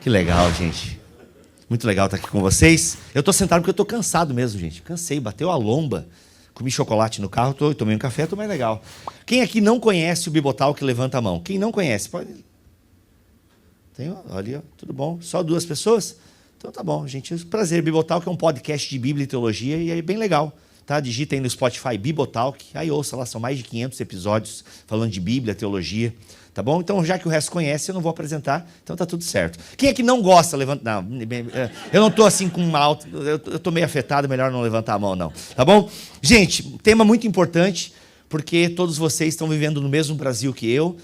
Que legal, gente. Muito legal estar aqui com vocês. Eu estou sentado porque eu estou cansado mesmo, gente. Cansei, bateu a lomba. Comi chocolate no carro, tomei um café, estou mais legal. Quem aqui não conhece o Bibotalk, levanta a mão. Quem não conhece, pode... Tem, olha, tudo bom? Só 2 pessoas? Então tá bom, gente. Prazer, Bibotalk é um podcast de Bíblia e Teologia e é bem legal. Tá? Digita aí no Spotify Bibotalk, aí ouça lá, são mais de 500 episódios falando de Bíblia, teologia. Tá bom? Então, já que o resto conhece, eu não vou apresentar, então tá tudo certo. Quem é que não gosta, levanta... Não, eu não tô assim com uma alta... Eu tô meio afetado, melhor não levantar a mão, não. Tá bom? Gente, tema muito importante, porque todos vocês estão vivendo no mesmo Brasil que eu.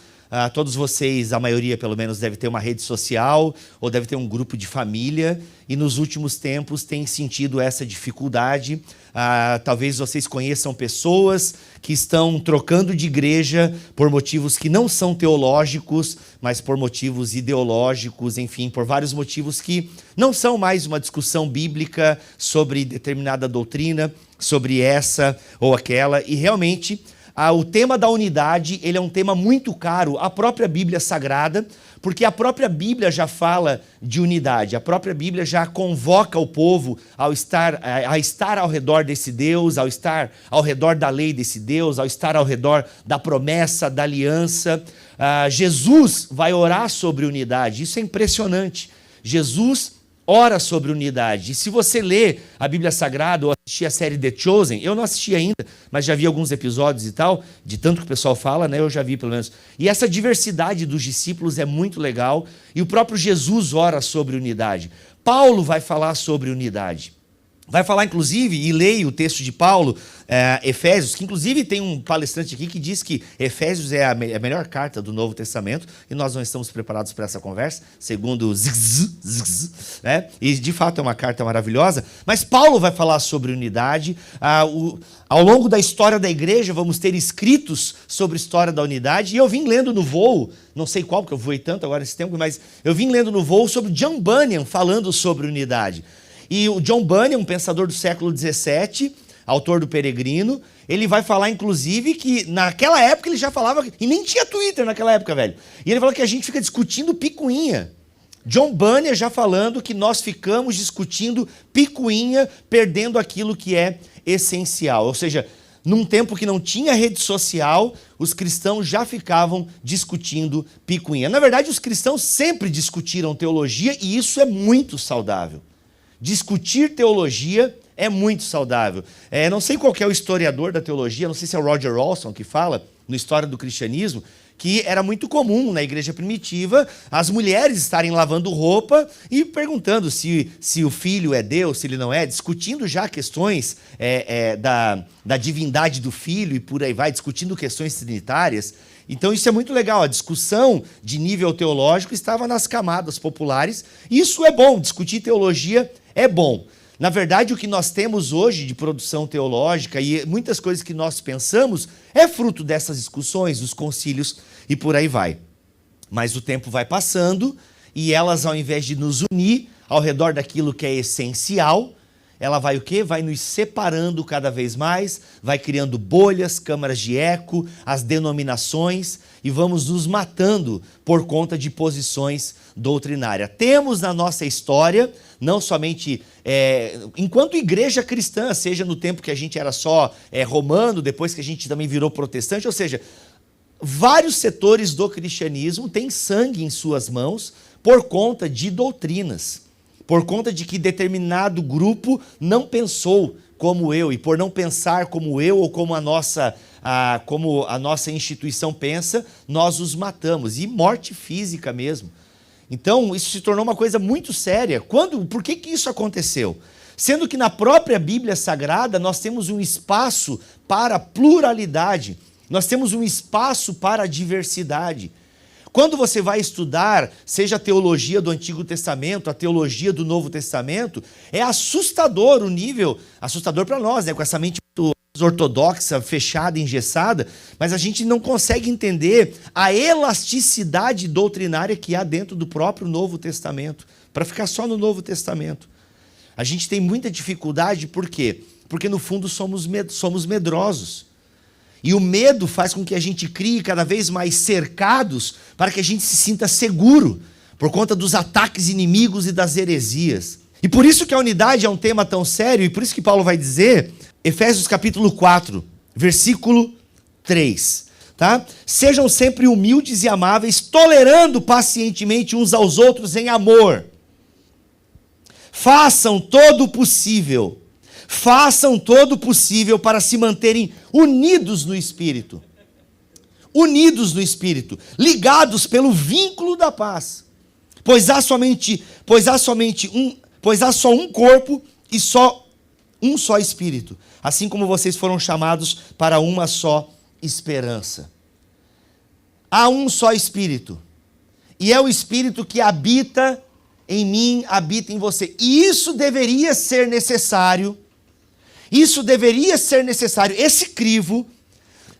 Todos vocês, a maioria pelo menos, deve ter uma rede social ou deve ter um grupo de família e nos últimos tempos tem sentido essa dificuldade. Talvez vocês conheçam pessoas que estão trocando de igreja por motivos que não são teológicos, mas por motivos ideológicos, enfim, por vários motivos que não são mais uma discussão bíblica sobre determinada doutrina, sobre essa ou aquela, e realmente... o tema da unidade, ele é um tema muito caro à própria Bíblia Sagrada, porque a própria Bíblia já fala de unidade, a própria Bíblia já convoca o povo a estar ao redor desse Deus, ao estar ao redor da lei desse Deus, ao estar ao redor da promessa, da aliança. Jesus vai orar sobre unidade, isso é impressionante. Jesus ora sobre unidade. E se você lê a Bíblia Sagrada ou assistir a série The Chosen, eu não assisti ainda, mas já vi alguns episódios e tal, de tanto que o pessoal fala, né? Eu já vi pelo menos. E essa diversidade dos discípulos é muito legal, e o próprio Jesus ora sobre unidade. Paulo vai falar sobre unidade. Vai falar, inclusive, e leia o texto de Paulo, Efésios, que inclusive tem um palestrante aqui que diz que Efésios é a melhor carta do Novo Testamento, e nós não estamos preparados para essa conversa, segundo o né? E de fato é uma carta maravilhosa, mas Paulo vai falar sobre unidade. Ao longo da história da igreja, vamos ter escritos sobre a história da unidade, e eu vim lendo no voo, não sei qual, porque eu voei tanto agora nesse tempo, mas eu vim lendo no voo sobre John Bunyan falando sobre unidade. E o John Bunyan, um pensador do século XVII, autor do Peregrino, ele vai falar, inclusive, que naquela época ele já falava, e nem tinha Twitter naquela época, velho. E ele fala que a gente fica discutindo picuinha. John Bunyan já falando que nós ficamos discutindo picuinha, perdendo aquilo que é essencial. Ou seja, num tempo que não tinha rede social, os cristãos já ficavam discutindo picuinha. Na verdade, os cristãos sempre discutiram teologia e isso é muito saudável. Discutir teologia é muito saudável. Não sei qual que é o historiador da teologia, não sei se é o Roger Olson que fala, no História do Cristianismo, que era muito comum na igreja primitiva as mulheres estarem lavando roupa e perguntando se o filho é Deus, se ele não é, discutindo já questões da divindade do filho e por aí vai, discutindo questões trinitárias. Então isso é muito legal, a discussão de nível teológico estava nas camadas populares, e isso é bom, discutir teologia é bom. Na verdade, o que nós temos hoje de produção teológica e muitas coisas que nós pensamos é fruto dessas discussões, dos concílios e por aí vai. Mas o tempo vai passando e elas, ao invés de nos unir ao redor daquilo que é essencial, ela vai o quê? Vai nos separando cada vez mais, vai criando bolhas, câmaras de eco, as denominações, e vamos nos matando por conta de posições doutrinárias. Temos na nossa história, não somente enquanto igreja cristã, seja no tempo que a gente era só romano, depois que a gente também virou protestante, ou seja, vários setores do cristianismo têm sangue em suas mãos por conta de doutrinas. Por conta de que determinado grupo não pensou como eu, e por não pensar como eu ou como a nossa instituição pensa, nós os matamos, e morte física mesmo. Então, isso se tornou uma coisa muito séria. Por que isso aconteceu? Sendo que na própria Bíblia Sagrada nós temos um espaço para pluralidade, nós temos um espaço para a diversidade. Quando você vai estudar, seja a teologia do Antigo Testamento, a teologia do Novo Testamento, é assustador o nível, assustador para nós, né, com essa mente muito ortodoxa, fechada, engessada, mas a gente não consegue entender a elasticidade doutrinária que há dentro do próprio Novo Testamento, para ficar só no Novo Testamento. A gente tem muita dificuldade, por quê? Porque no fundo somos medrosos. E o medo faz com que a gente crie cada vez mais cercados para que a gente se sinta seguro. por conta dos ataques inimigos e das heresias. E por isso que a unidade é um tema tão sério, e por isso que Paulo vai dizer, Efésios capítulo 4, versículo 3, tá? Sejam sempre humildes e amáveis, tolerando pacientemente uns aos outros em amor. Façam todo o possível para se manterem unidos no Espírito. Unidos no Espírito, ligados pelo vínculo da paz. Pois há só um corpo e um só Espírito, assim como vocês foram chamados para uma só esperança. Há um só Espírito, e é o Espírito que habita em mim, habita em você. E isso deveria ser necessário, esse crivo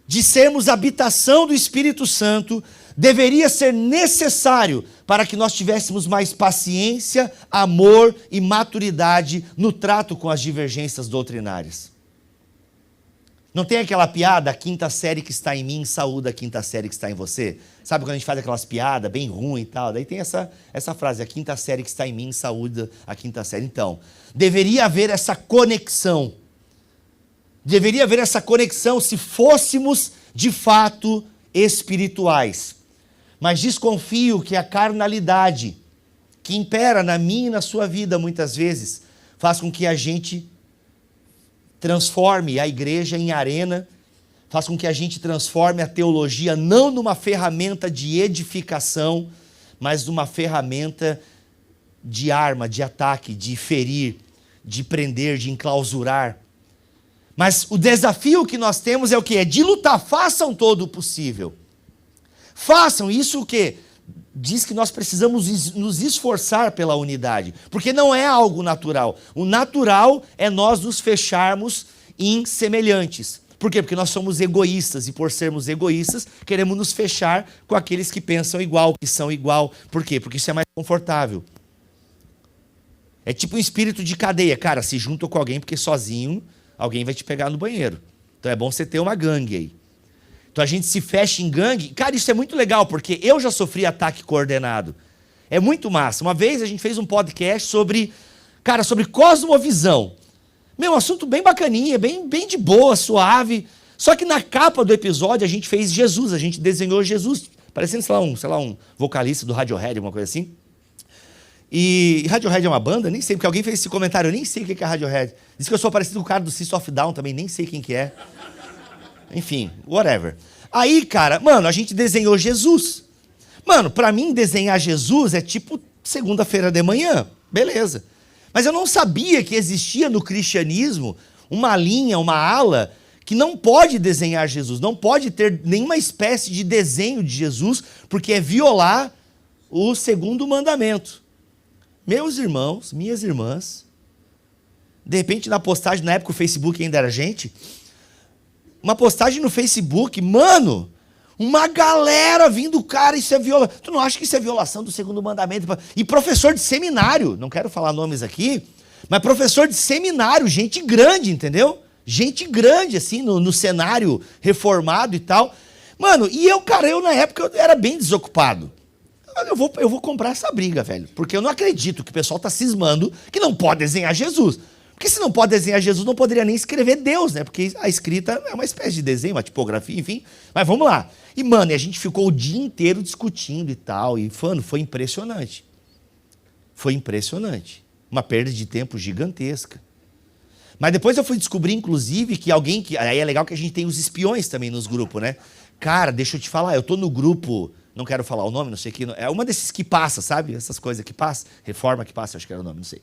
de sermos habitação do Espírito Santo, deveria ser necessário para que nós tivéssemos mais paciência, amor e maturidade no trato com as divergências doutrinárias. Não tem aquela piada, a quinta série que está em mim saúda a quinta série que está em você? Sabe quando a gente faz aquelas piadas bem ruins e tal? Daí tem essa frase, a quinta série que está em mim saúda a quinta série. Então, deveria haver essa conexão. Deveria haver essa conexão se fôssemos, de fato, espirituais. Mas desconfio que a carnalidade que impera na minha e na sua vida, muitas vezes, faz com que a gente transforme a igreja em arena, faz com que a gente transforme a teologia não numa ferramenta de edificação, mas numa ferramenta de arma, de ataque, de ferir, de prender, de enclausurar. Mas o desafio que nós temos é o quê? É de lutar, façam todo o possível. Façam isso o quê? Diz que nós precisamos nos esforçar pela unidade, porque não é algo natural. O natural é nós nos fecharmos em semelhantes. Por quê? Porque nós somos egoístas, e por sermos egoístas, queremos nos fechar com aqueles que pensam igual, que são igual. Por quê? Porque isso é mais confortável. É tipo um espírito de cadeia. Cara, se junta com alguém, porque sozinho alguém vai te pegar no banheiro. Então é bom você ter uma gangue aí. Então a gente se fecha em gangue. Cara, isso é muito legal, porque eu já sofri ataque coordenado. É muito massa. Uma vez a gente fez um podcast sobre cosmovisão. Um assunto bem bacaninha, bem de boa, suave. Só que na capa do episódio a gente fez Jesus, a gente desenhou Jesus, parecendo, sei lá, um vocalista do Radiohead, alguma coisa assim. E Radiohead é uma banda? Nem sei, porque alguém fez esse comentário, eu nem sei o que é Radiohead. Diz que eu sou parecido com o cara do System of a Down também, nem sei quem que é. Enfim, whatever. Aí, cara, a gente desenhou Jesus. Pra mim, desenhar Jesus é tipo segunda-feira de manhã. Beleza. Mas eu não sabia que existia no cristianismo uma linha, uma ala, que não pode desenhar Jesus, não pode ter nenhuma espécie de desenho de Jesus, porque é violar o segundo mandamento. Meus irmãos, minhas irmãs, de repente na postagem, na época o Facebook ainda era gente, uma postagem no Facebook, uma galera vindo, cara, isso é violação. Tu não acha que isso é violação do segundo mandamento? E professor de seminário, não quero falar nomes aqui, mas professor de seminário, gente grande, entendeu? Gente grande, assim, no cenário reformado e tal. E eu na época eu era bem desocupado. Eu vou comprar essa briga, velho, porque eu não acredito que o pessoal tá cismando que não pode desenhar Jesus. Porque se não pode desenhar Jesus, não poderia nem escrever Deus, né? Porque a escrita é uma espécie de desenho, uma tipografia, enfim. Mas vamos lá. E, e a gente ficou o dia inteiro discutindo e tal. E, foi impressionante. Foi impressionante. Uma perda de tempo gigantesca. Mas depois eu fui descobrir, inclusive, que aí é legal que a gente tem os espiões também nos grupos, né? Cara, deixa eu te falar, eu tô no grupo, não quero falar o nome, não sei o que. É uma desses que passa, sabe? Essas coisas que passa. Reforma que passa, acho que era o nome, não sei.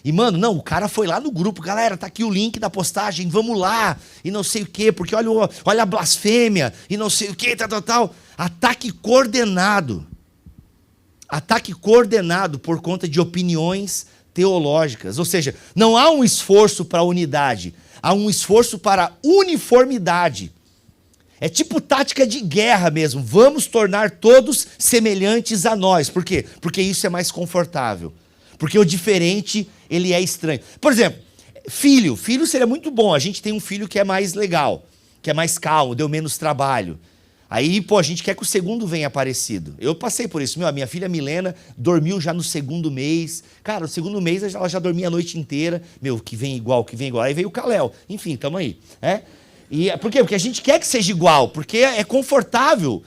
E, o cara foi lá no grupo, galera, tá aqui o link da postagem, vamos lá, e não sei o quê, porque olha a blasfêmia, e não sei o quê, tal. Ataque coordenado. Ataque coordenado por conta de opiniões teológicas. Ou seja, não há um esforço para unidade, há um esforço para uniformidade. É tipo tática de guerra mesmo, vamos tornar todos semelhantes a nós. Por quê? Porque isso é mais confortável. Porque o diferente, ele é estranho. Por exemplo, filho seria muito bom. A gente tem um filho que é mais legal, que é mais calmo, deu menos trabalho. Aí, a gente quer que o segundo venha parecido. Eu passei por isso. A minha filha Milena dormiu já no segundo mês. Cara, no segundo mês ela já dormia a noite inteira. Que vem igual, que vem igual. Aí veio o Kalel. Enfim, tamo aí. Por quê? Porque a gente quer que seja igual, porque é confortável.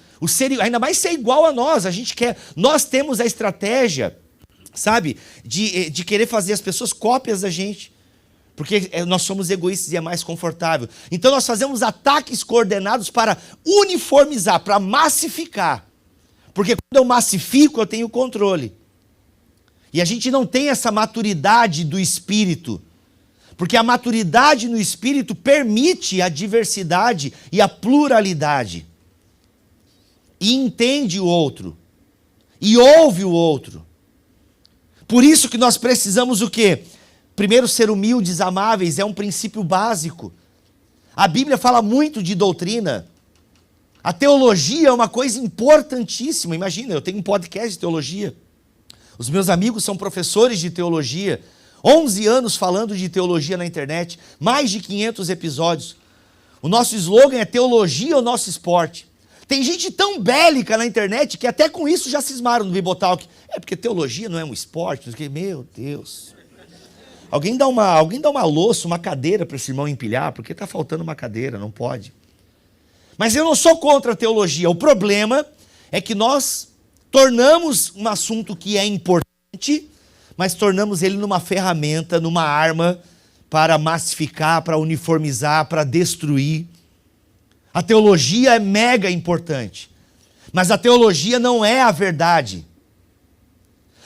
Ainda mais ser igual a nós. A gente quer. Nós temos a estratégia, sabe, de querer fazer as pessoas cópias da gente. Porque nós somos egoístas e é mais confortável. Então nós fazemos ataques coordenados para uniformizar, para massificar. Porque quando eu massifico, eu tenho controle. E a gente não tem essa maturidade do espírito. Porque a maturidade no espírito permite a diversidade e a pluralidade. E entende o outro. E ouve o outro. Por isso que nós precisamos o quê? Primeiro, ser humildes, amáveis, é um princípio básico. A Bíblia fala muito de doutrina. A teologia é uma coisa importantíssima. Imagina, eu tenho um podcast de teologia. Os meus amigos são professores de teologia. 11 anos falando de teologia na internet. Mais de 500 episódios. O nosso slogan é teologia é o nosso esporte. Tem gente tão bélica na internet que até com isso já cismaram no Bibotalk. Porque teologia não é um esporte. Meu Deus. Alguém dá uma louça, uma cadeira para esse irmão empilhar, porque está faltando uma cadeira, não pode. Mas eu não sou contra a teologia. O problema é que nós tornamos um assunto que é importante, mas tornamos ele numa ferramenta, numa arma para massificar, para uniformizar, para destruir. A teologia é mega importante, mas a teologia não é a verdade.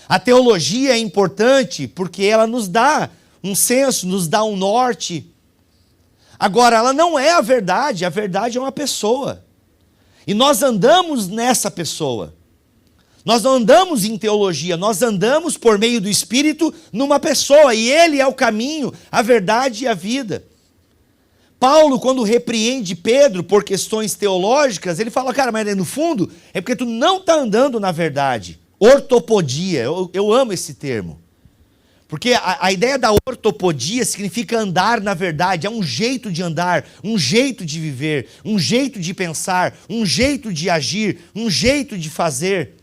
A teologia é importante porque ela nos dá um senso, nos dá um norte. Agora, ela não é a verdade é uma pessoa. E nós andamos nessa pessoa. Nós não andamos em teologia, nós andamos por meio do Espírito numa pessoa. E Ele é o caminho, a verdade e a vida. Paulo, quando repreende Pedro por questões teológicas, ele fala, cara, mas no fundo é porque tu não está andando na verdade. Ortopodia, eu amo esse termo. Porque a ideia da ortopodia significa andar na verdade, é um jeito de andar, um jeito de viver, um jeito de pensar, um jeito de agir, um jeito de fazer.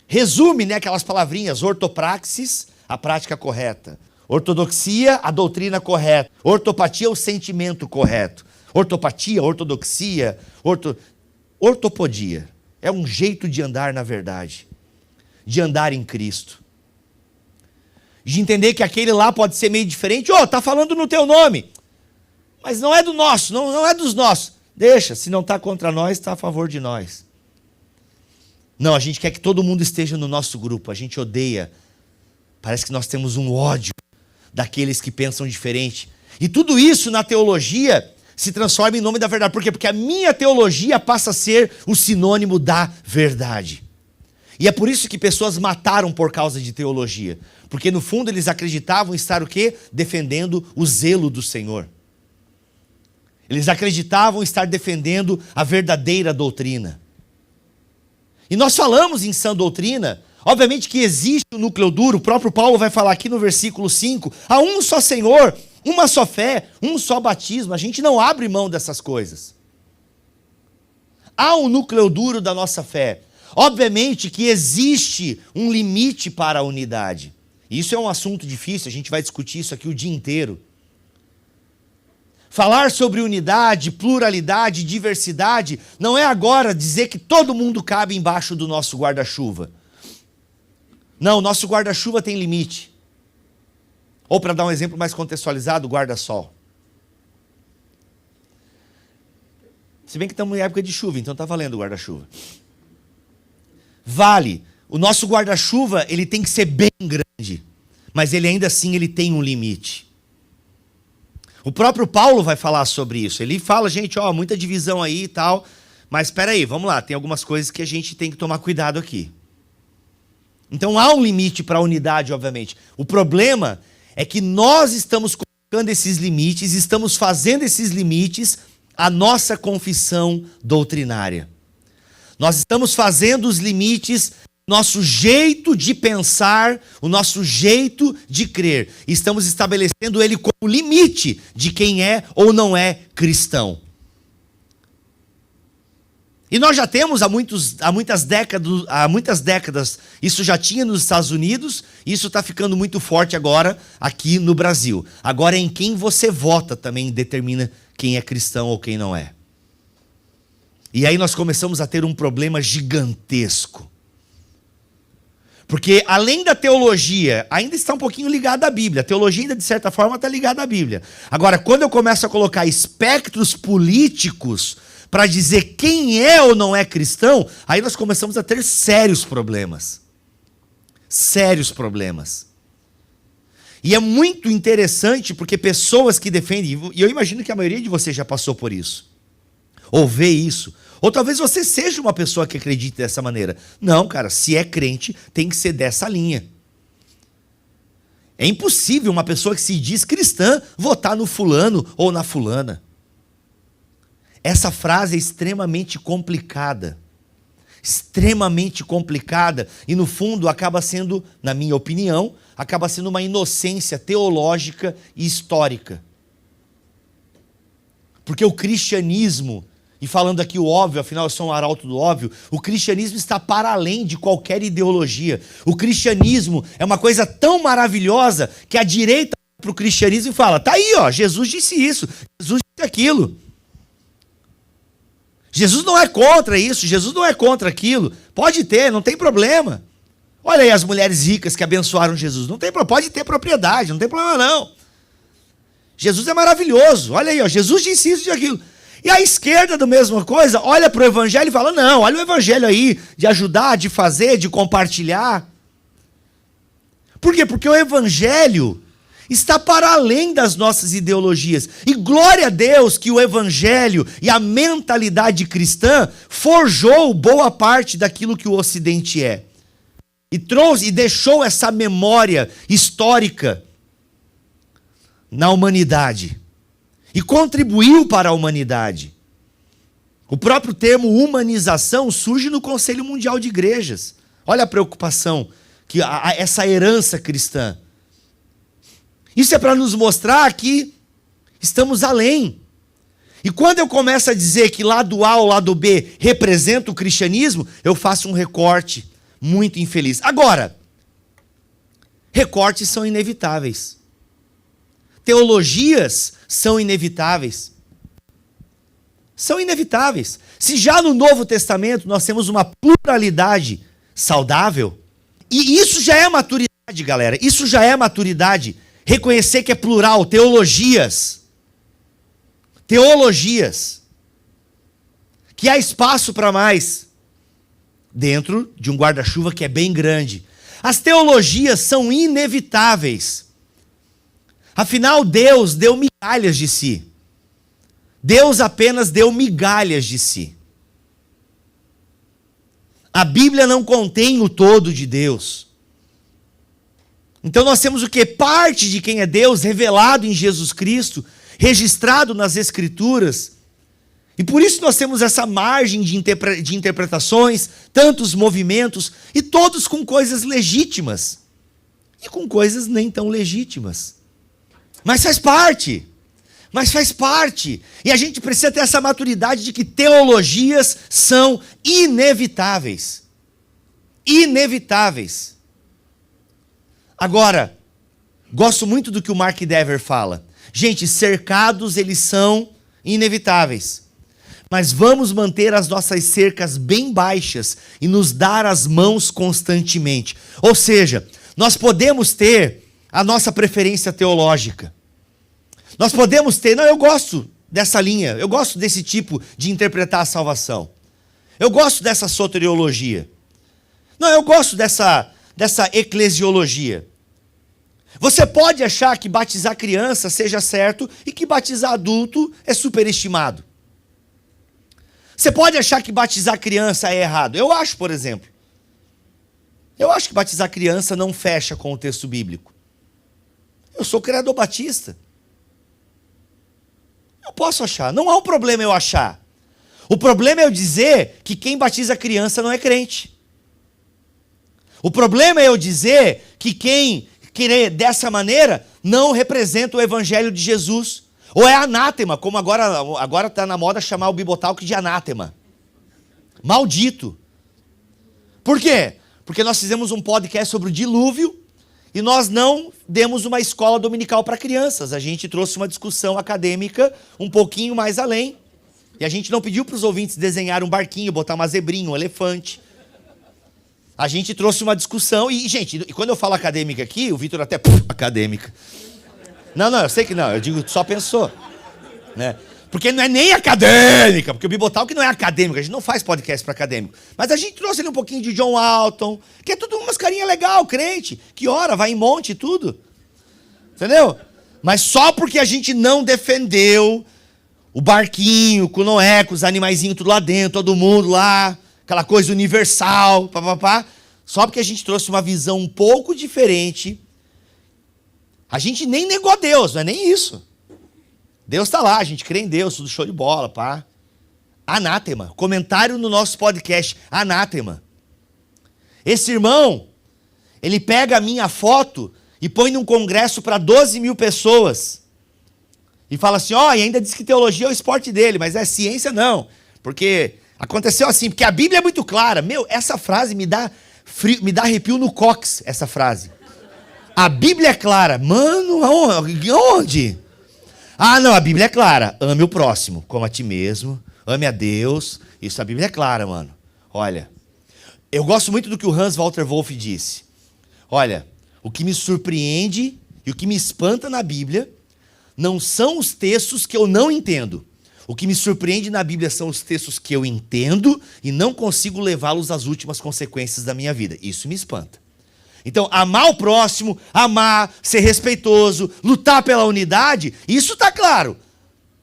Resume, aquelas palavrinhas, ortopraxis, a prática correta. Ortodoxia, a doutrina correta. Ortopatia, o sentimento correto. Ortopatia, ortodoxia, ortopodia. É um jeito de andar na verdade, de andar em Cristo. De entender que aquele lá pode ser meio diferente. Tá falando no teu nome. Mas não é do nosso, não é dos nossos. Deixa, se não está contra nós, está a favor de nós. Não, a gente quer que todo mundo esteja no nosso grupo. A gente odeia. Parece que nós temos um ódio daqueles que pensam diferente. E tudo isso na teologia se transforma em nome da verdade. Por quê? Porque a minha teologia passa a ser o sinônimo da verdade. E é por isso que pessoas mataram por causa de teologia. Porque no fundo eles acreditavam estar o quê? Defendendo o zelo do Senhor. Eles acreditavam estar defendendo a verdadeira doutrina. E nós falamos em sã doutrina, obviamente que existe o núcleo duro, o próprio Paulo vai falar aqui no versículo 5, há um só Senhor, uma só fé, um só batismo. A gente não abre mão dessas coisas. Há um núcleo duro da nossa fé. Obviamente que existe um limite para a unidade. Isso é um assunto difícil, a gente vai discutir isso aqui o dia inteiro. Falar sobre unidade, pluralidade, diversidade, não é agora dizer que todo mundo cabe embaixo do nosso guarda-chuva. Não, o nosso guarda-chuva tem limite. Ou, para dar um exemplo mais contextualizado, o guarda-sol. Se bem que estamos em época de chuva, então está valendo o guarda-chuva. Vale. O nosso guarda-chuva, ele tem que ser bem grande, mas ele ainda assim ele tem um limite. O próprio Paulo vai falar sobre isso. Ele fala, gente, muita divisão aí e tal, mas espera aí, vamos lá, tem algumas coisas que a gente tem que tomar cuidado aqui. Então há um limite para a unidade, obviamente. O problema é que nós estamos colocando esses limites, estamos fazendo esses limites a nossa confissão doutrinária. Nós estamos fazendo os limites, nosso jeito de pensar, o nosso jeito de crer. Estamos estabelecendo ele como limite de quem é ou não é cristão. E nós já temos há muitas décadas, isso já tinha nos Estados Unidos, e isso está ficando muito forte agora aqui no Brasil. Agora, em quem você vota também determina quem é cristão ou quem não é. E aí nós começamos a ter um problema gigantesco. Porque além da teologia, ainda está um pouquinho ligada à Bíblia. A teologia ainda, de certa forma, está ligada à Bíblia. Agora, quando eu começo a colocar espectros políticos para dizer quem é ou não é cristão, aí nós começamos a ter sérios problemas. Sérios problemas. E é muito interessante porque pessoas que defendem, e eu imagino que a maioria de vocês já passou por isso, ou vê isso, ou talvez você seja uma pessoa que acredite dessa maneira. Não, cara, se é crente, tem que ser dessa linha. É impossível uma pessoa que se diz cristã votar no fulano ou na fulana. Essa frase é extremamente complicada. Extremamente complicada. E no fundo acaba sendo, na minha opinião, acaba sendo uma inocência teológica e histórica. Porque o cristianismo, e falando aqui o óbvio, afinal eu sou um arauto do óbvio, o cristianismo está para além de qualquer ideologia. O cristianismo é uma coisa tão maravilhosa que a direita para o cristianismo e fala, tá aí, ó, Jesus disse isso, Jesus disse aquilo. Jesus não é contra isso, Jesus não é contra aquilo. Pode ter, não tem problema. Olha aí as mulheres ricas que abençoaram Jesus. Não tem problema, pode ter propriedade, não tem problema não. Jesus é maravilhoso. Olha aí, ó, Jesus disse isso e aquilo. E a esquerda da mesma coisa, olha para o evangelho e fala, não, olha o evangelho aí, de ajudar, de fazer, de compartilhar. Por quê? Porque o evangelho está para além das nossas ideologias. E glória a Deus que o evangelho e a mentalidade cristã forjou boa parte daquilo que o Ocidente é. E trouxe e deixou essa memória histórica na humanidade. E contribuiu para a humanidade. O próprio termo humanização surge no Conselho Mundial de Igrejas. Olha a preocupação, que essa herança cristã. Isso é para nos mostrar que estamos além. E quando eu começo a dizer que lado A ou lado B representa o cristianismo, eu faço um recorte muito infeliz. Agora, recortes são inevitáveis. Teologias são inevitáveis. São inevitáveis. Se já no Novo Testamento nós temos uma pluralidade saudável, e isso já é maturidade, galera, isso já é maturidade. Reconhecer que é plural, teologias. Teologias. Que há espaço para mais. Dentro de um guarda-chuva que é bem grande. As teologias são inevitáveis. Afinal, Deus deu migalhas de si. Deus apenas deu migalhas de si. A Bíblia não contém o todo de Deus. Então nós temos o que? Parte de quem é Deus revelado em Jesus Cristo, registrado nas Escrituras. E por isso nós temos essa margem de interpretações, tantos movimentos, e todos com coisas legítimas. E com coisas nem tão legítimas. Mas faz parte. Mas faz parte. E a gente precisa ter essa maturidade de que teologias são inevitáveis. Inevitáveis. Agora, gosto muito do que o Mark Dever fala. Gente, cercados eles são inevitáveis. Mas vamos manter as nossas cercas bem baixas e nos dar as mãos constantemente. Ou seja, nós podemos ter a nossa preferência teológica. Nós podemos ter, não, eu gosto dessa linha, eu gosto desse tipo de interpretar a salvação. Eu gosto dessa soteriologia. Não, eu gosto dessa eclesiologia. Você pode achar que batizar criança seja certo e que batizar adulto é superestimado. Você pode achar que batizar criança é errado. Eu acho, por exemplo. Eu acho que batizar criança não fecha com o texto bíblico. Eu sou criador batista. Eu posso achar. Não há um problema eu achar. O problema é eu dizer que quem batiza criança não é crente. O problema é eu dizer que quem querer dessa maneira não representa o evangelho de Jesus. Ou é anátema, como agora está na moda chamar o Bibotalk de anátema. Maldito. Por quê? Porque nós fizemos um podcast sobre o dilúvio e nós não demos uma escola dominical para crianças. A gente trouxe uma discussão acadêmica um pouquinho mais além. E a gente não pediu para os ouvintes desenhar um barquinho, botar uma zebrinha, um elefante. A gente trouxe uma discussão e, gente, quando eu falo acadêmica aqui, o Vitor até... acadêmica. Não, eu sei que não, eu digo, só pensou. Né? Porque não é nem acadêmica, porque o Bibotalk não é acadêmico, a gente não faz podcast para acadêmico. Mas a gente trouxe ali um pouquinho de John Walton, que é tudo umas carinhas legal, crente, que ora, vai em monte e tudo. Entendeu? Mas só porque a gente não defendeu o barquinho com Noé, com os animaizinhos tudo lá dentro, todo mundo lá, aquela coisa universal, papapá, só porque a gente trouxe uma visão um pouco diferente. A gente nem negou Deus, não é nem isso. Deus está lá, a gente crê em Deus, tudo show de bola, pá. Anátema. Comentário no nosso podcast, anátema. Esse irmão, ele pega a minha foto e põe num congresso para 12 mil pessoas. E fala assim, ó, e ainda diz que teologia é o esporte dele, mas é ciência não. Porque aconteceu assim, porque a Bíblia é muito clara. Meu, essa frase me dá frio, me dá arrepio no cóccix, essa frase. A Bíblia é clara. Mano, onde? Ah, não, a Bíblia é clara. Ame o próximo, como a ti mesmo. Ame a Deus. Isso a Bíblia é clara, mano. Olha, eu gosto muito do que o Hans Walter Wolff disse. Olha, o que me surpreende e o que me espanta na Bíblia não são os textos que eu não entendo. O que me surpreende na Bíblia são os textos que eu entendo e não consigo levá-los às últimas consequências da minha vida. Isso me espanta. Então, amar o próximo, amar, ser respeitoso, lutar pela unidade, isso está claro.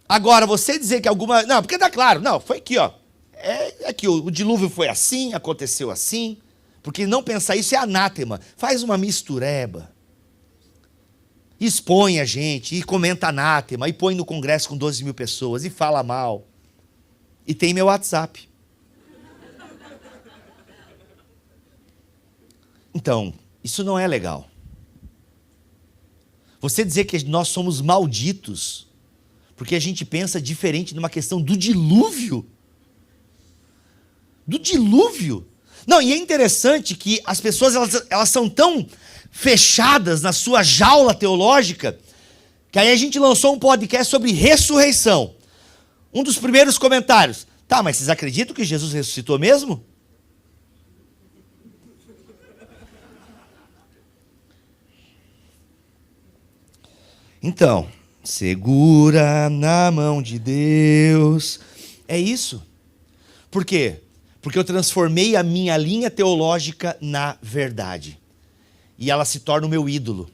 Agora, você dizer que alguma... Não, porque está claro. Não, foi aqui, ó. É que o dilúvio foi assim, aconteceu assim. Porque não pensar isso é anátema. Faz uma mistureba. Expõe a gente, e comenta anátema, e põe no congresso com 12 mil pessoas, e fala mal. E tem meu WhatsApp. Então, isso não é legal. Você dizer que nós somos malditos, porque a gente pensa diferente numa questão do dilúvio. Do dilúvio. Não, e é interessante que as pessoas elas são tão fechadas na sua jaula teológica, que aí a gente lançou um podcast sobre ressurreição. Um dos primeiros comentários. Tá, mas vocês acreditam que Jesus ressuscitou mesmo? Então, segura na mão de Deus. É isso. Por quê? Porque eu transformei a minha linha teológica na verdade. E ela se torna o meu ídolo.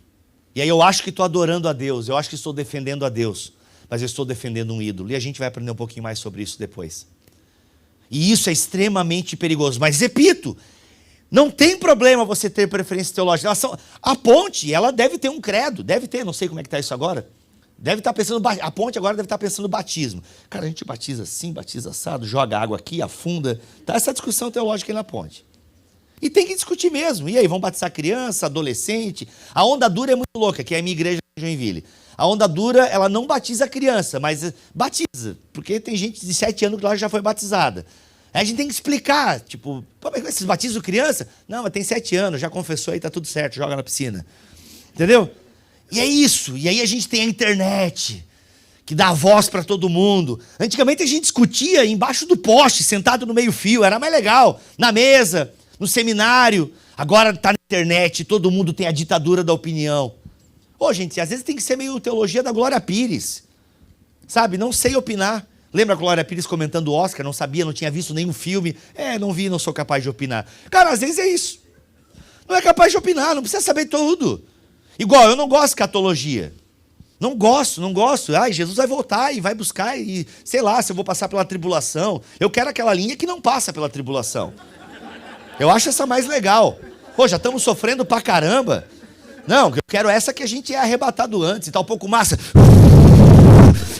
E aí eu acho que estou adorando a Deus, eu acho que estou defendendo a Deus, mas eu estou defendendo um ídolo. E a gente vai aprender um pouquinho mais sobre isso depois. E isso é extremamente perigoso. Mas repito, não tem problema você ter preferência teológica. A ponte, ela deve ter um credo, deve ter, não sei como é que está isso agora. Deve estar pensando, a ponte agora deve estar pensando no batismo. Cara, a gente batiza assim, batiza assado, joga água aqui, afunda. Tá essa discussão teológica aí na ponte. E tem que discutir mesmo. E aí, vão batizar criança, adolescente? A onda dura é muito louca, que é a minha igreja em Joinville. A onda dura, ela não batiza a criança, mas batiza. Porque tem gente de 7 anos que lá já foi batizada. Aí a gente tem que explicar, tipo, vocês batizam criança? Não, mas tem 7 anos, já confessou aí, tá tudo certo, joga na piscina. Entendeu? E é isso. E aí a gente tem a internet, que dá voz para todo mundo. Antigamente a gente discutia embaixo do poste, sentado no meio-fio, era mais legal. Na mesa, no seminário. Agora está na internet, todo mundo tem a ditadura da opinião. Ô, gente, às vezes tem que ser meio teologia da Glória Pires. Sabe, não sei opinar. Lembra a Glória Pires comentando o Oscar? Não sabia, não tinha visto nenhum filme. Não vi, não sou capaz de opinar. Cara, às vezes é isso. Não é capaz de opinar, não precisa saber tudo. Igual, eu não gosto de escatologia. Não gosto. Ai, Jesus vai voltar e vai buscar e, sei lá, se eu vou passar pela tribulação. Eu quero aquela linha que não passa pela tribulação. Eu acho essa mais legal. Pô, já estamos sofrendo pra caramba. Não, eu quero essa que a gente é arrebatado antes e tá um pouco massa.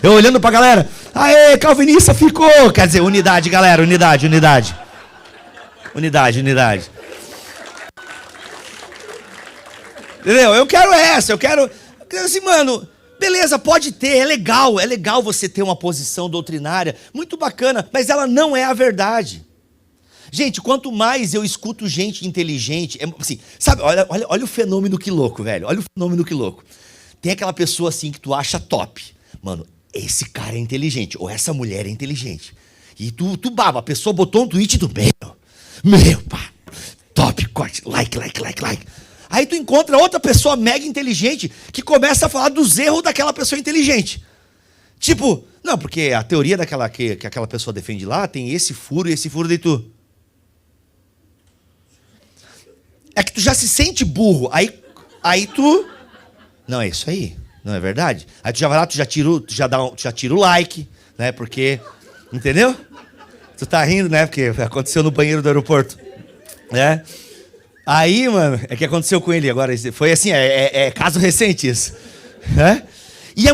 Eu olhando pra galera. Aê, calvinista ficou. Quer dizer, unidade, galera, unidade. Unidade. Entendeu? Eu quero essa, eu quero assim, mano, beleza, pode ter, é legal você ter uma posição doutrinária, muito bacana, mas ela não é a verdade. Gente, quanto mais eu escuto gente inteligente, assim, sabe, olha o fenômeno que louco, velho. Olha o fenômeno que louco. Tem aquela pessoa assim que tu acha top. Mano, esse cara é inteligente, ou essa mulher é inteligente. E tu baba, a pessoa botou um tweet do meu, pá, top, corte, like. Aí tu encontra outra pessoa mega inteligente que começa a falar dos erros daquela pessoa inteligente. Tipo, não, porque a teoria daquela que aquela pessoa defende lá tem esse furo e esse furo, daí tu... É que tu já se sente burro, aí tu... Não, é isso aí, não é verdade? Aí tu já vai lá, tu já tira o like, né, porque... Entendeu? Tu tá rindo, né? Porque aconteceu no banheiro do aeroporto. Né? Aí, mano, é que aconteceu com ele agora. Foi assim, é caso recente isso. Né? E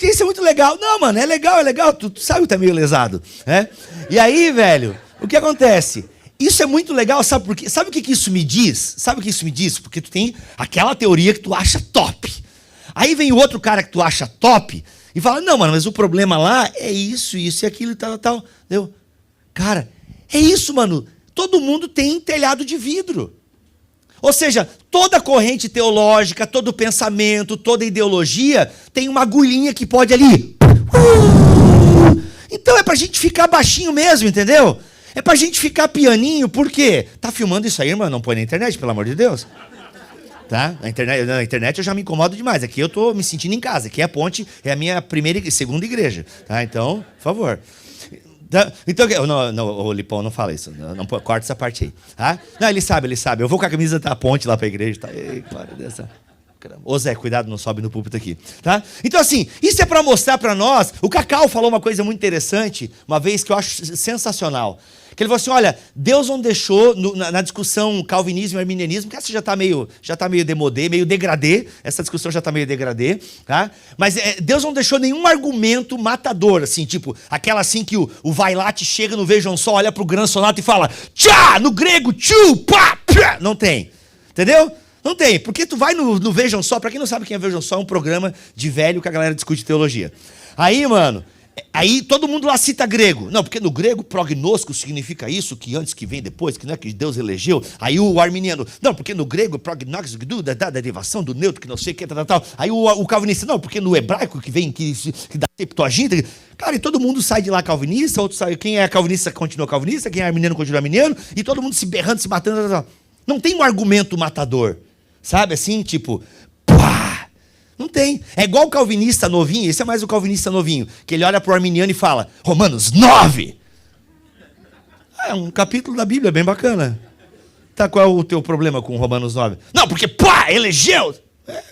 isso é muito legal. Não, mano, é legal. Tu sabe que tá meio lesado. Né? E aí, velho, o que acontece? Isso é muito legal, sabe por quê? Sabe o que isso me diz? Sabe o que isso me diz? Porque tu tem aquela teoria que tu acha top. Aí vem o outro cara que tu acha top e fala, não, mano, mas o problema lá é isso e aquilo e tal. Entendeu? Cara, é isso, mano. Todo mundo tem telhado de vidro. Ou seja, toda corrente teológica, todo pensamento, toda ideologia tem uma agulhinha que pode ali. Então é pra gente ficar baixinho mesmo, entendeu? É pra gente ficar pianinho, por quê? Tá filmando isso aí, irmão? Não põe na internet, pelo amor de Deus. Tá? Na internet eu já me incomodo demais. Aqui eu tô me sentindo em casa. Aqui a ponte é a minha primeira e segunda igreja. Tá? Então, por favor. Então, o Lipão não fala isso. Não corta essa parte aí. Tá? Não, ele sabe. Eu vou com a camisa da ponte lá pra igreja. Tá? Ei, claro, dessa... Ô Zé, cuidado, não sobe no púlpito aqui. Tá? Então, assim, isso é para mostrar para nós. O Cacau falou uma coisa muito interessante, uma vez que eu acho sensacional. Que ele falou assim, olha, Deus não deixou, na discussão calvinismo e arminianismo, que essa já tá meio demodê, meio degradê, essa discussão já tá meio degradê, tá? Mas Deus não deixou nenhum argumento matador, assim, tipo, aquela assim que o Vailate chega no Vejam Só, olha pro Gran Sonato e fala, tchá, no grego, tchu, pá, pá. Não tem, entendeu? Não tem, porque tu vai no Vejam Só, pra quem não sabe quem é Vejam Só, é um programa de velho que a galera discute teologia. Aí, mano... Aí todo mundo lá cita grego. Não, porque no grego prognóstico significa isso, que antes, que vem depois, que não é que Deus elegeu. Aí o arminiano, não, porque no grego prognóstico da derivação do neutro, que não sei o que, tal. Aí o calvinista, não, porque no hebraico que vem, que dá Septuaginta. Cara, e todo mundo sai de lá calvinista, outro sai, quem é calvinista continua calvinista, quem é arminiano continua arminiano, e todo mundo se berrando, se matando, tal. Não tem um argumento matador, sabe, assim, tipo, pá! Não tem. É igual o calvinista novinho, esse é mais o calvinista novinho, que ele olha para o arminiano e fala, Romanos 9! É um capítulo da Bíblia bem bacana. Tá, qual é o teu problema com Romanos 9? Não, porque, pá, elegeu! É,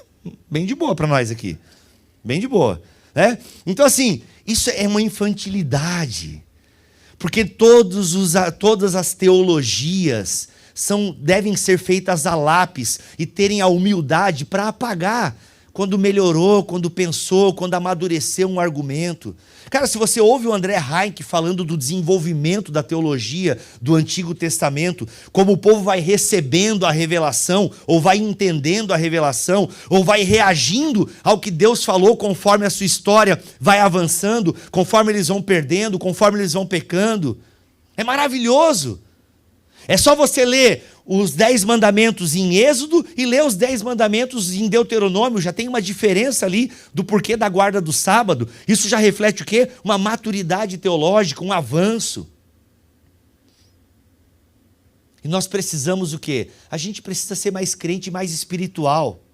bem de boa para nós aqui. Bem de boa. Né? Então, assim, isso é uma infantilidade. Porque todas as teologias devem ser feitas a lápis e terem a humildade para apagar quando melhorou, quando pensou, quando amadureceu um argumento. Cara, se você ouve o André Heinck falando do desenvolvimento da teologia do Antigo Testamento, como o povo vai recebendo a revelação, ou vai entendendo a revelação, ou vai reagindo ao que Deus falou conforme a sua história vai avançando, conforme eles vão perdendo, conforme eles vão pecando. É maravilhoso. É só você ler os 10 mandamentos em Êxodo e ler os 10 mandamentos em Deuteronômio. Já tem uma diferença ali do porquê da guarda do sábado. Isso já reflete o quê? Uma maturidade teológica, um avanço. E nós precisamos o quê? A gente precisa ser mais crente, mais espiritual.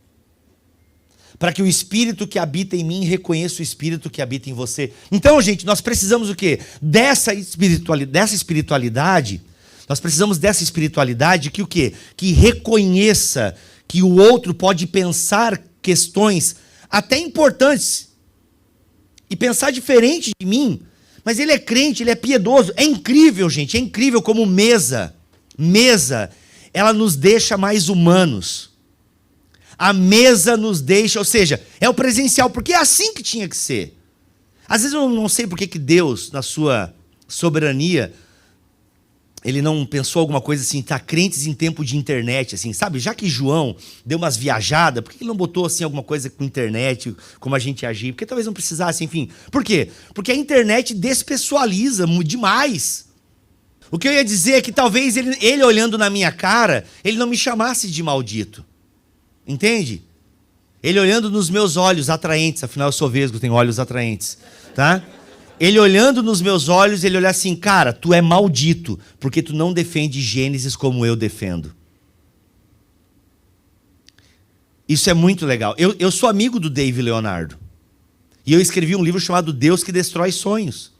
Para que o Espírito que habita em mim reconheça o Espírito que habita em você. Então, gente, nós precisamos o quê? Dessa espiritualidade. Nós precisamos dessa espiritualidade que o quê? Que reconheça que o outro pode pensar questões até importantes e pensar diferente de mim, mas ele é crente, ele é piedoso. É incrível, gente, é incrível como mesa, ela nos deixa mais humanos. A mesa nos deixa, ou seja, é o presencial, porque é assim que tinha que ser. Às vezes eu não sei por que Deus, na sua soberania, ele não pensou alguma coisa assim, tá, crentes em tempo de internet, assim, sabe? Já que João deu umas viajadas, por que ele não botou assim alguma coisa com internet, como a gente agir? Porque talvez não precisasse, enfim. Por quê? Porque a internet despessoaliza demais. O que eu ia dizer é que talvez ele olhando na minha cara, ele não me chamasse de maldito. Entende? Ele olhando nos meus olhos atraentes, afinal eu sou vesgo, tenho olhos atraentes, tá? Ele olhando nos meus olhos, ele olhar assim, cara, tu é maldito, porque tu não defende Gênesis como eu defendo. Isso é muito legal. Eu sou amigo do Dave Leonardo. E eu escrevi um livro chamado Deus que Destrói Sonhos,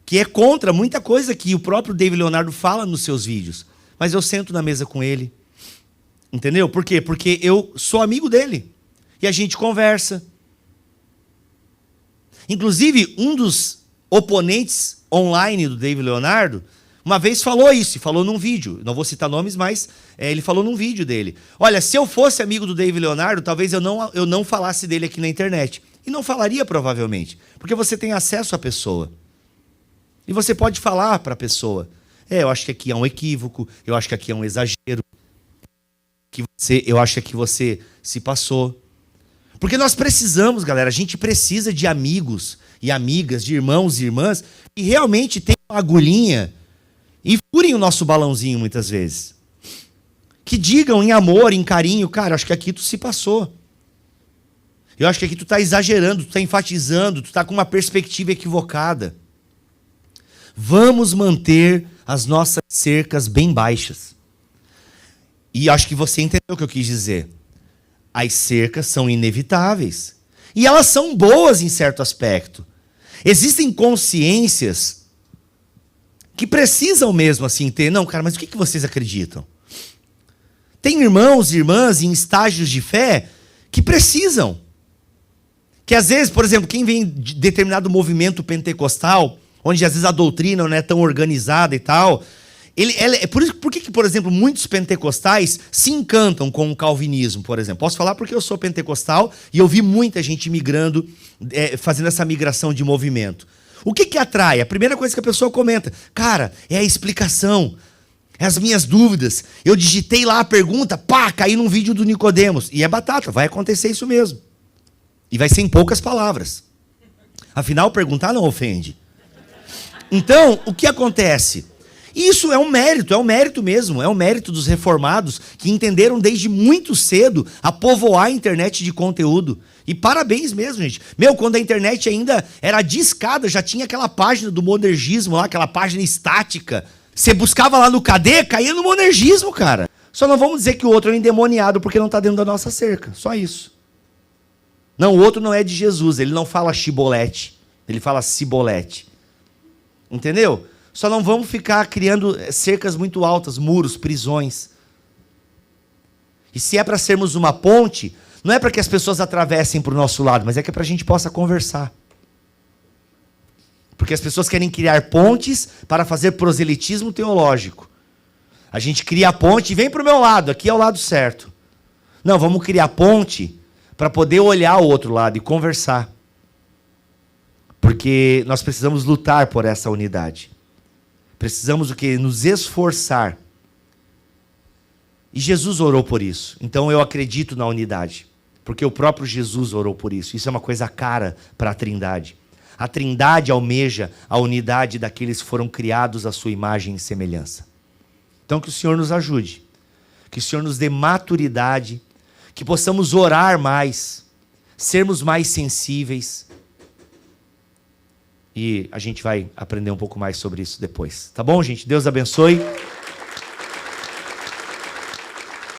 que é contra muita coisa que o próprio Dave Leonardo fala nos seus vídeos. Mas eu sento na mesa com ele. Entendeu? Por quê? Porque eu sou amigo dele. E a gente conversa. Inclusive, um dos oponentes online do Dave Leonardo, uma vez falou isso, e falou num vídeo. Não vou citar nomes, mas ele falou num vídeo dele. Olha, se eu fosse amigo do Dave Leonardo, talvez eu não falasse dele aqui na internet. E não falaria, provavelmente. Porque você tem acesso à pessoa. E você pode falar para a pessoa. Eu acho que aqui é um equívoco, eu acho que aqui é um exagero. Eu acho que aqui você se passou. Porque nós precisamos, galera, a gente precisa de amigos e amigas, de irmãos e irmãs, que realmente tem uma agulhinha e furem o nosso balãozinho muitas vezes. Que digam em amor, em carinho, cara, acho que aqui tu se passou. Eu acho que aqui tu está exagerando, tu está enfatizando, tu está com uma perspectiva equivocada. Vamos manter as nossas cercas bem baixas. E acho que você entendeu o que eu quis dizer. As cercas são inevitáveis. E elas são boas em certo aspecto. Existem consciências que precisam mesmo assim ter. Não, cara, mas o que vocês acreditam? Tem irmãos e irmãs em estágios de fé que precisam. Que às vezes, por exemplo, quem vem de determinado movimento pentecostal, onde às vezes a doutrina não é tão organizada e tal, por que, por exemplo, muitos pentecostais se encantam com o calvinismo, por exemplo? Posso falar porque eu sou pentecostal e eu vi muita gente migrando, fazendo essa migração de movimento. O que atrai? A primeira coisa que a pessoa comenta, cara, é a explicação, é as minhas dúvidas. Eu digitei lá a pergunta, pá, caí num vídeo do Nicodemos. E é batata, vai acontecer isso mesmo. E vai ser em poucas palavras. Afinal, perguntar não ofende. Então, o que acontece? Isso é um mérito mesmo, é um mérito dos reformados que entenderam desde muito cedo a povoar a internet de conteúdo. E parabéns mesmo, gente. Quando a internet ainda era discada, já tinha aquela página do monergismo lá, aquela página estática. Você buscava lá no KD, caía no monergismo, cara. Só não vamos dizer que o outro é endemoniado porque não está dentro da nossa cerca, só isso. Não, o outro não é de Jesus, ele não fala chibolete, ele fala cibolete. Entendeu? Só não vamos ficar criando cercas muito altas, muros, prisões. E se é para sermos uma ponte, não é para que as pessoas atravessem para o nosso lado, mas é que é para a gente possa conversar. Porque as pessoas querem criar pontes para fazer proselitismo teológico. A gente cria a ponte e vem para o meu lado, aqui é o lado certo. Não, vamos criar ponte para poder olhar o outro lado e conversar. Porque nós precisamos lutar por essa unidade. Precisamos o quê? Nos esforçar. E Jesus orou por isso. Então eu acredito na unidade. Porque o próprio Jesus orou por isso. Isso é uma coisa cara para a Trindade. A Trindade almeja a unidade daqueles que foram criados à sua imagem e semelhança. Então que o Senhor nos ajude. Que o Senhor nos dê maturidade. Que possamos orar mais. Sermos mais sensíveis. E a gente vai aprender um pouco mais sobre isso depois. Tá bom, gente? Deus abençoe.